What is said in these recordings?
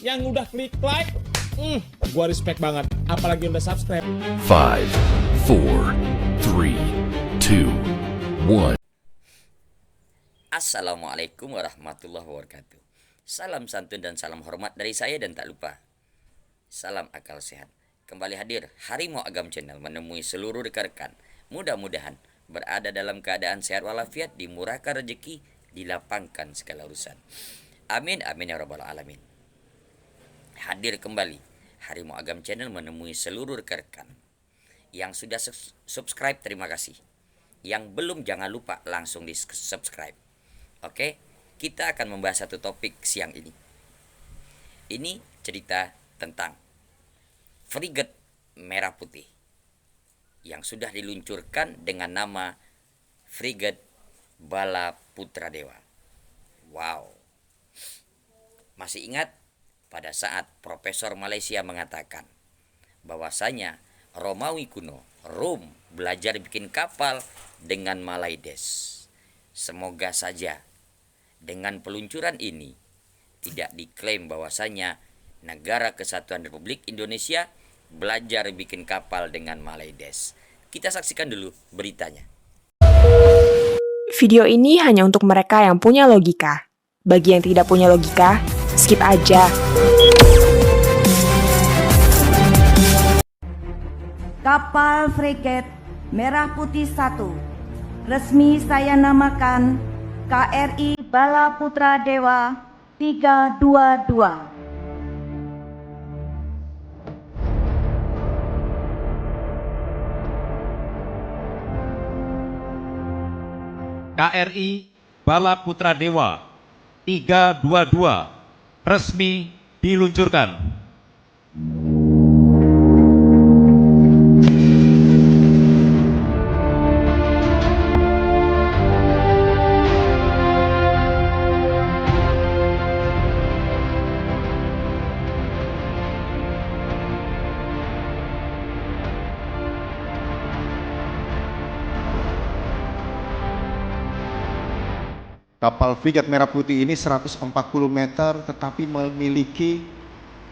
yang udah klik like, gua respect banget. Apalagi udah subscribe. 5, 4, 3, 2, 1. Assalamualaikum warahmatullahi wabarakatuh. Salam santun dan salam hormat dari saya, dan tak lupa salam akal sehat. Kembali hadir Harimau Agam Channel menemui seluruh rekan-rekan. Mudah-mudahan berada dalam keadaan sehat walafiat, dimurahkan rezeki, dilapangkan segala urusan. Amin amin ya rabbal alamin. Hadir kembali Harimau Agam Channel menemui seluruh rekan-rekan. Yang sudah subscribe, terima kasih. Yang belum, jangan lupa langsung di subscribe. Oke, kita akan membahas satu topik siang ini. Ini cerita tentang frigate merah putih yang sudah diluncurkan dengan nama frigate Bala Putra Dewa. Wow. Masih ingat pada saat Profesor Malaysia mengatakan bahwasanya Romawi kuno, Rom, belajar bikin kapal dengan Malaides. Semoga saja dengan peluncuran ini tidak diklaim bahwasanya Negara Kesatuan Republik Indonesia belajar bikin kapal dengan Malaides. Kita saksikan dulu beritanya. Video ini hanya untuk mereka yang punya logika. Bagi yang tidak punya logika, skip aja. Kapal frigate Merah Putih 1 resmi saya namakan KRI Bala Putra Dewa 322. KRI Bala Putra Dewa 322 resmi diluncurkan. Kapal frigate Merah Putih ini 140 meter tetapi memiliki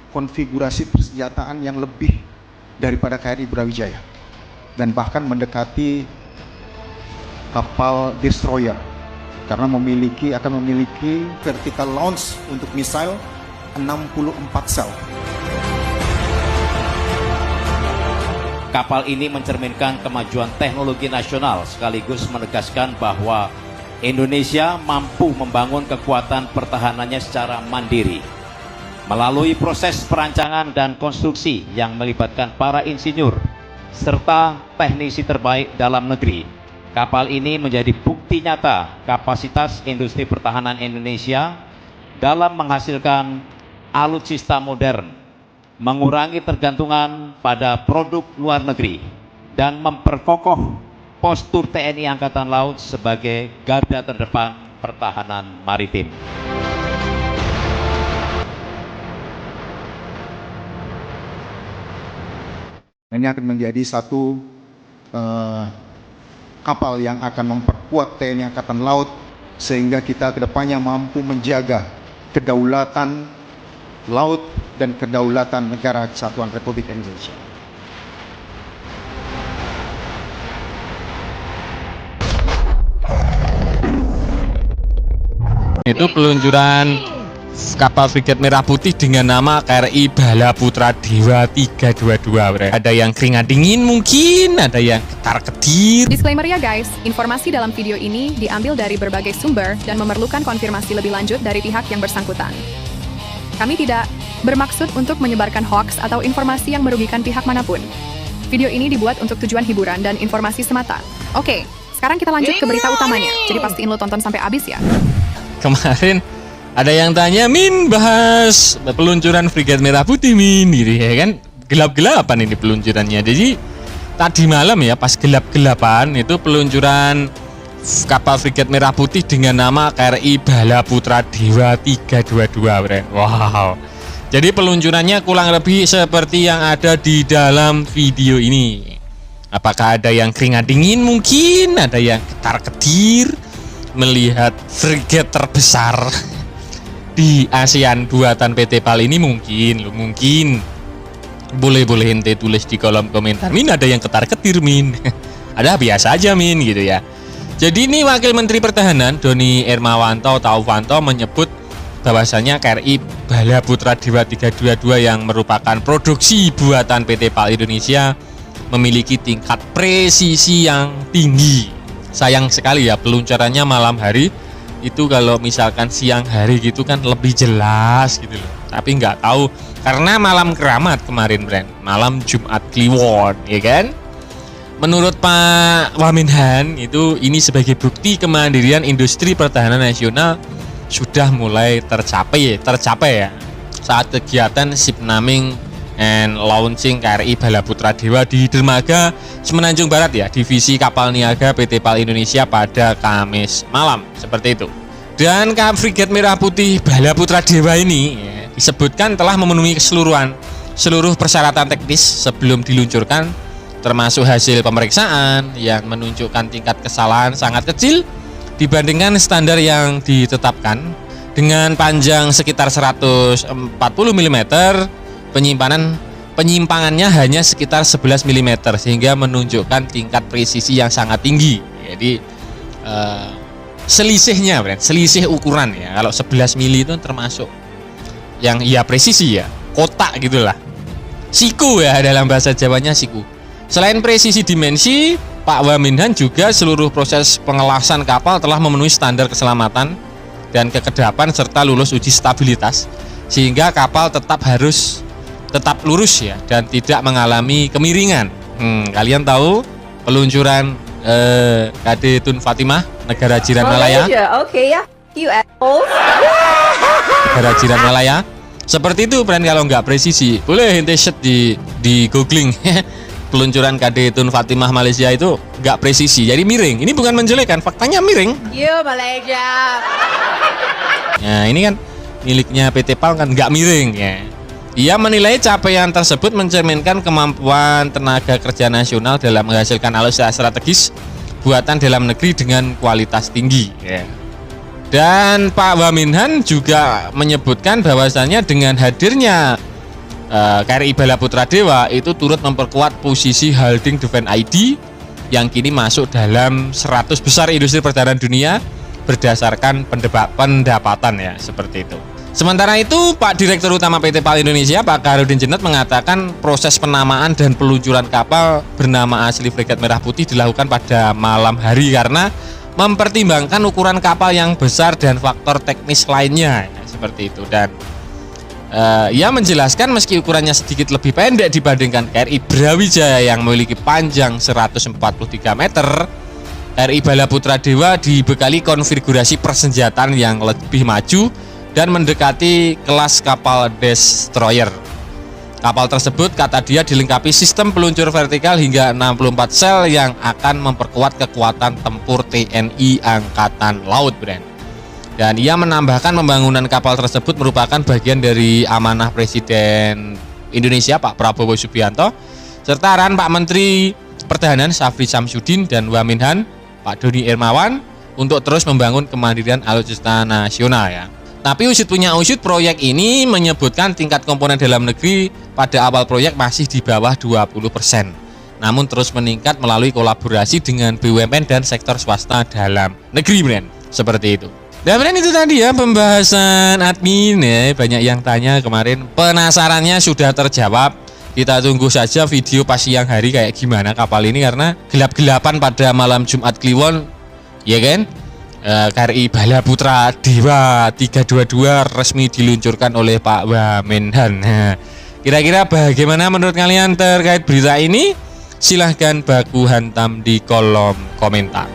konfigurasi persenjataan yang lebih daripada KRI Brawijaya dan bahkan mendekati kapal destroyer karena akan memiliki vertical launch untuk misil 64 sel. Kapal ini mencerminkan kemajuan teknologi nasional sekaligus menegaskan bahwa Indonesia mampu membangun kekuatan pertahanannya secara mandiri. Melalui proses perancangan dan konstruksi yang melibatkan para insinyur serta teknisi terbaik dalam negeri, kapal ini menjadi bukti nyata kapasitas industri pertahanan Indonesia dalam menghasilkan alutsista modern, mengurangi tergantungan pada produk luar negeri, dan memperkokoh postur TNI Angkatan Laut sebagai garda terdepan pertahanan maritim. Ini akan menjadi satu kapal yang akan memperkuat TNI Angkatan Laut sehingga kita kedepannya mampu menjaga kedaulatan laut dan kedaulatan Negara Kesatuan Republik Indonesia. Itu peluncuran kapal frigate Merah Putih dengan nama KRI Bala Putra Dewa 322. Ada yang keringat dingin mungkin, ada yang ketar-ketir. Disclaimer ya guys, informasi dalam video ini diambil dari berbagai sumber dan memerlukan konfirmasi lebih lanjut dari pihak yang bersangkutan. Kami tidak bermaksud untuk menyebarkan hoaks atau informasi yang merugikan pihak manapun. Video ini dibuat untuk tujuan hiburan dan informasi semata. Oke, sekarang kita lanjut ke berita utamanya, jadi pastiin lo tonton sampai habis ya. Kemarin ada yang tanya, Min, bahas peluncuran frigate Merah Putih, Min, gitu ya kan. Gelap-gelapan ini peluncurannya. Jadi tadi malam ya, pas gelap-gelapan itu peluncuran kapal frigate Merah Putih dengan nama KRI Bala Putra Dewa 322. Wow. Jadi peluncurannya kurang lebih seperti yang ada di dalam video ini. Apakah ada yang keringat dingin mungkin, ada yang ketar-ketir melihat frigate terbesar di ASEAN buatan PT PAL ini mungkin boleh ente tulis di kolom komentar. Min, ada yang ketar-ketir, Min. Ada biasa aja, Min, gitu ya. Jadi ini Wakil Menteri Pertahanan Doni Hermawanto Taufanto menyebut bahwasanya KRI Bala Putra Dewa 322 yang merupakan produksi buatan PT PAL Indonesia memiliki tingkat presisi yang tinggi. Sayang sekali ya peluncurannya malam hari. Itu kalau misalkan siang hari gitu kan lebih jelas gitu loh. Tapi nggak tahu karena malam keramat kemarin, Bren. Malam Jumat Kliwon, ya kan? Menurut Pak Waminhan itu ini sebagai bukti kemandirian industri pertahanan nasional sudah mulai tercapai ya. Saat kegiatan ship naming and launching KRI Bala Putra Dewa di dermaga Semenanjung Barat ya, divisi kapal niaga PT PAL Indonesia pada Kamis malam, seperti itu. Dan Frigat Merah Putih Bala Putra Dewa ini ya, disebutkan telah memenuhi seluruh persyaratan teknis sebelum diluncurkan, termasuk hasil pemeriksaan yang menunjukkan tingkat kesalahan sangat kecil dibandingkan standar yang ditetapkan, dengan panjang sekitar 140 mm, penyimpangannya hanya sekitar 11 mm sehingga menunjukkan tingkat presisi yang sangat tinggi. Jadi selisih ukuran ya, kalau 11 mm itu termasuk yang ya presisi ya, kotak gitulah, siku ya dalam bahasa Jawanya, siku. Selain presisi dimensi, Pak Waminhan juga seluruh proses pengelasan kapal telah memenuhi standar keselamatan dan kekedapan serta lulus uji stabilitas, sehingga kapal tetap lurus ya dan tidak mengalami kemiringan. Kalian tahu peluncuran KD Tun Fatimah negara jiran Malaya? Oke ya, you assholes. Negara jiran Malaya. Seperti itu, friend, kalau nggak presisi. Boleh ente search di googling. Peluncuran KD Tun Fatimah Malaysia itu nggak presisi, jadi miring. Ini bukan menjelekan, faktanya miring. You Malaysia. Nah ini kan miliknya PT PAL kan nggak miring ya. Ia menilai capaian tersebut mencerminkan kemampuan tenaga kerja nasional dalam menghasilkan alutsista strategis buatan dalam negeri dengan kualitas tinggi ya. Dan Pak Waminhan juga menyebutkan bahwasannya dengan hadirnya KRI Bala Putra Dewa itu turut memperkuat posisi Holding Defense ID yang kini masuk dalam 100 besar industri pertahanan dunia berdasarkan pendapatan ya, seperti itu. Sementara itu, Pak Direktur Utama PT PAL Indonesia, Pak Kaharudin Djenet, mengatakan proses penamaan dan peluncuran kapal bernama asli Frigat Merah Putih dilakukan pada malam hari karena mempertimbangkan ukuran kapal yang besar dan faktor teknis lainnya ya, seperti itu. Dan ia menjelaskan meski ukurannya sedikit lebih pendek dibandingkan KRI Brawijaya yang memiliki panjang 143 meter, KRI Bala Putra Dewa dibekali konfigurasi persenjataan yang lebih maju dan mendekati kelas kapal destroyer. Kapal tersebut, kata dia, dilengkapi sistem peluncur vertikal hingga 64 sel yang akan memperkuat kekuatan tempur TNI Angkatan Laut, Bren. Dan ia menambahkan pembangunan kapal tersebut merupakan bagian dari amanah Presiden Indonesia Pak Prabowo Subianto serta arahan Pak Menteri Pertahanan Syafri Samsudin dan Waminhan Pak Doni Hermawan untuk terus membangun kemandirian alutsista nasional ya. Tapi usut punya usut, proyek ini menyebutkan tingkat komponen dalam negeri pada awal proyek masih di bawah 20%. Namun terus meningkat melalui kolaborasi dengan BUMN dan sektor swasta dalam negeri, Bren. Seperti itu. Dan itu tadi ya pembahasan admin ya, banyak yang tanya kemarin, penasarannya sudah terjawab. Kita tunggu saja video pas siang hari kayak gimana kapal ini karena gelap-gelapan pada malam Jumat Kliwon ya kan. KRI Bala Putra Dewa 322 resmi diluncurkan oleh Pak Waminhan. Kira-kira bagaimana menurut kalian terkait berita ini? Silahkan baku hantam di kolom komentar.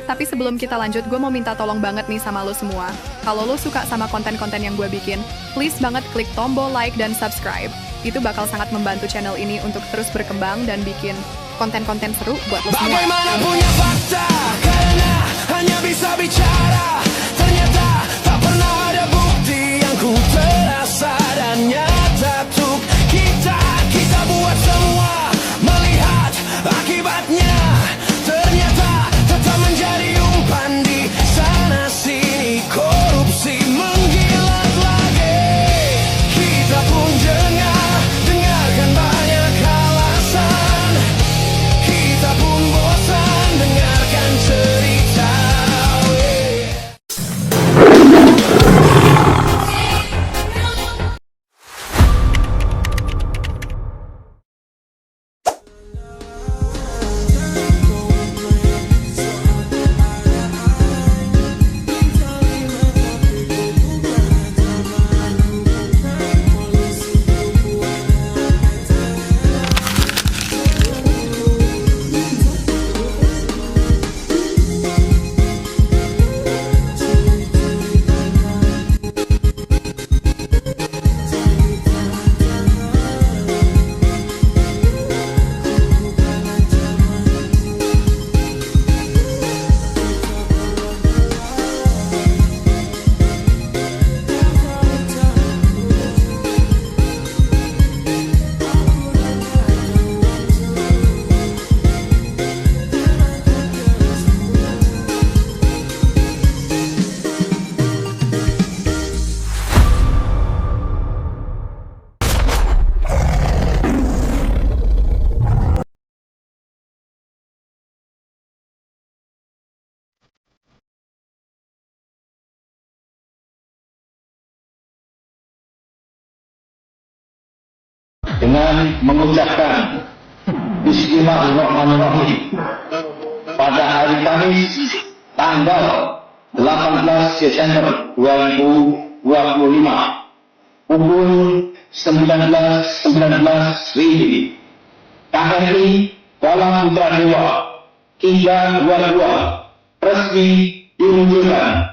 Tapi sebelum kita lanjut, gue mau minta tolong banget nih sama lo semua. Kalau lo suka sama konten-konten yang gue bikin, please banget klik tombol like dan subscribe. Itu bakal sangat membantu channel ini untuk terus berkembang dan bikin konten-konten seru buat lo semua. Bagaimana punya fakta, karena hanya bisa bicara. Ternyata tak pernah ada bukti yang ku terasa dan nyata untuk kita. Kita buat semua melihat akibatnya. Ternyata tetap menjadi umpan di dengan mengucapkan Bismillahirrahmanirrahim. Pada hari Kamis tanggal 18 Desember 2025 pukul 19.19 WIB, KRI Bala Putra Dewa 322 resmi diluncurkan.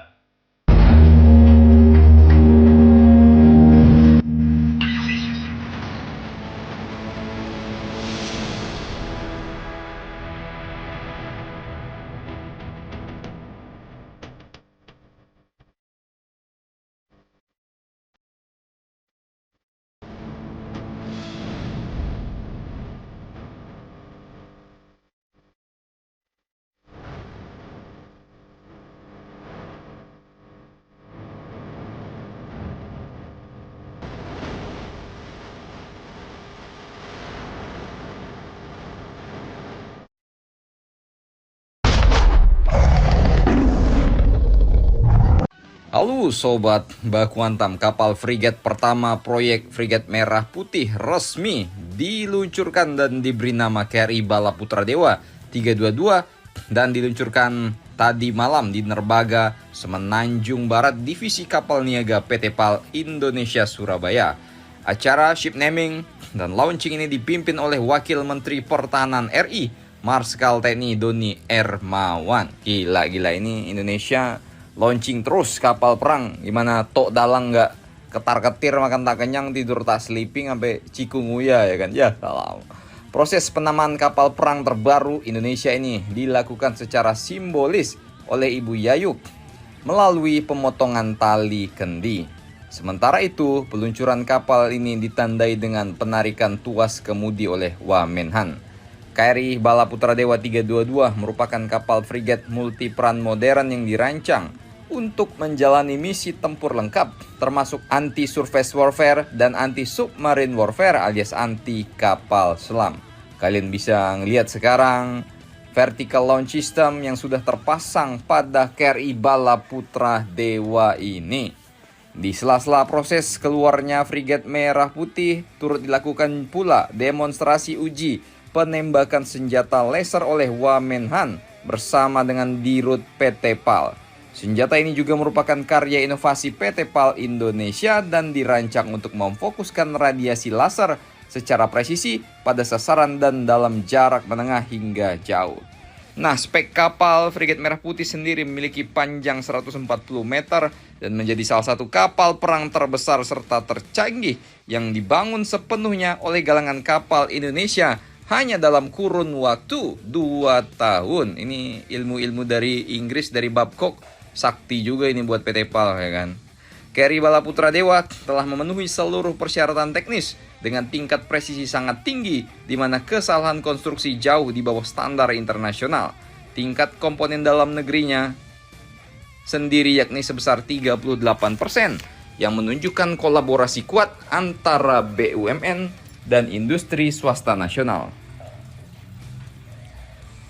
Halo Sobat Baku Hantam, kapal frigat pertama proyek Frigat Merah Putih resmi diluncurkan dan diberi nama KRI Bala Putra Dewa 322 dan diluncurkan tadi malam di Nerbaga, Semenanjung Barat, Divisi Kapal Niaga PT PAL Indonesia Surabaya. Acara ship naming dan launching ini dipimpin oleh Wakil Menteri Pertahanan RI, Marskal TNI Doni Ermawan. Gila ini Indonesia launching terus kapal perang, gimana tok dalang nggak ketar-ketir, makan tak kenyang, tidur tak sleeping sampai cikunguya ya kan. Ya salam. Proses penamaan kapal perang terbaru Indonesia ini dilakukan secara simbolis oleh Ibu Yayuk melalui pemotongan tali kendi. Sementara itu, peluncuran kapal ini ditandai dengan penarikan tuas kemudi oleh Wamenhan. KRI Bala Putra Dewa 322 merupakan kapal frigat multiperan modern yang dirancang untuk menjalani misi tempur lengkap, termasuk anti-surface warfare dan anti-submarine warfare alias anti kapal selam. Kalian bisa ngelihat sekarang vertical launch system yang sudah terpasang pada KRI Bala Putra Dewa ini. Di sela-sela proses keluarnya Frigat Merah Putih, turut dilakukan pula demonstrasi uji penembakan senjata laser oleh Wamenhan bersama dengan Dirut PT PAL. Senjata ini juga merupakan karya inovasi PT PAL Indonesia dan dirancang untuk memfokuskan radiasi laser secara presisi pada sasaran dan dalam jarak menengah hingga jauh. Nah, spek kapal Frigat Merah Putih sendiri memiliki panjang 140 meter dan menjadi salah satu kapal perang terbesar serta tercanggih yang dibangun sepenuhnya oleh galangan kapal Indonesia hanya dalam kurun waktu 2 tahun. Ini ilmu-ilmu dari Inggris, dari Babcock. Sakti juga ini buat PT PAL ya kan. KRI Bala Putra Dewa telah memenuhi seluruh persyaratan teknis dengan tingkat presisi sangat tinggi, di mana kesalahan konstruksi jauh di bawah standar internasional. Tingkat komponen dalam negerinya sendiri yakni sebesar 38%, yang menunjukkan kolaborasi kuat antara BUMN dan industri swasta nasional.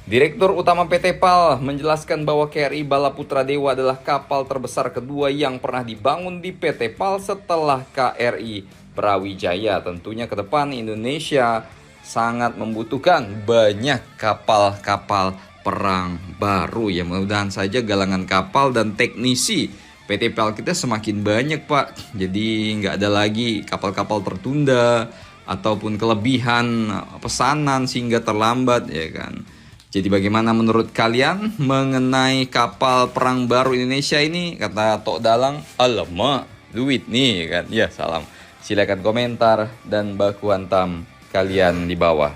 Direktur Utama PT PAL menjelaskan bahwa KRI Bala Putra Dewa adalah kapal terbesar kedua yang pernah dibangun di PT PAL setelah KRI Brawijaya. Tentunya ke depan Indonesia sangat membutuhkan banyak kapal-kapal perang baru ya. Mudah-mudahan saja galangan kapal dan teknisi PT PAL kita semakin banyak Pak. Jadi nggak ada lagi kapal-kapal tertunda ataupun kelebihan pesanan sehingga terlambat ya kan. Jadi bagaimana menurut kalian mengenai kapal perang baru Indonesia ini? Kata Tok Dalang, alamak, duit nih kan. Ya salam. Silakan komentar dan baku hantam kalian di bawah.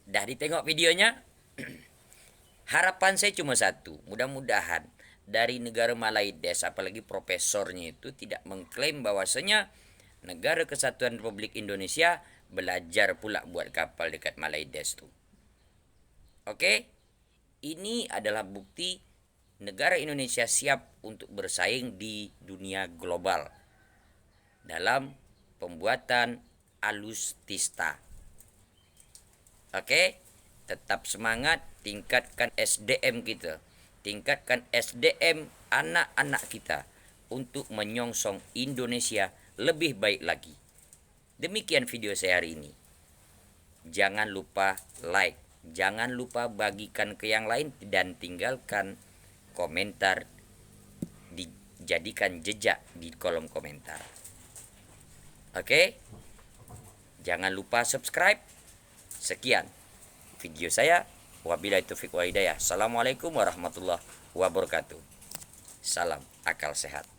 Dah ditengok videonya? Harapan saya cuma satu, mudah-mudahan dari negara Malaides, apalagi profesornya itu tidak mengklaim bahwasanya Negara Kesatuan Republik Indonesia belajar pula buat kapal dekat Malaides tuh. Oke? Ini adalah bukti negara Indonesia siap untuk bersaing di dunia global dalam pembuatan alustista. Oke? Tetap semangat, tingkatkan SDM kita. Tingkatkan SDM anak-anak kita untuk menyongsong Indonesia lebih baik lagi. Demikian video saya hari ini. Jangan lupa like, jangan lupa bagikan ke yang lain, dan tinggalkan komentar, dijadikan jejak di kolom komentar. Oke? Jangan lupa subscribe. Sekian video saya. Wabillahi taufiq wal hidayah. Assalamualaikum warahmatullahi wabarakatuh. Salam akal sehat.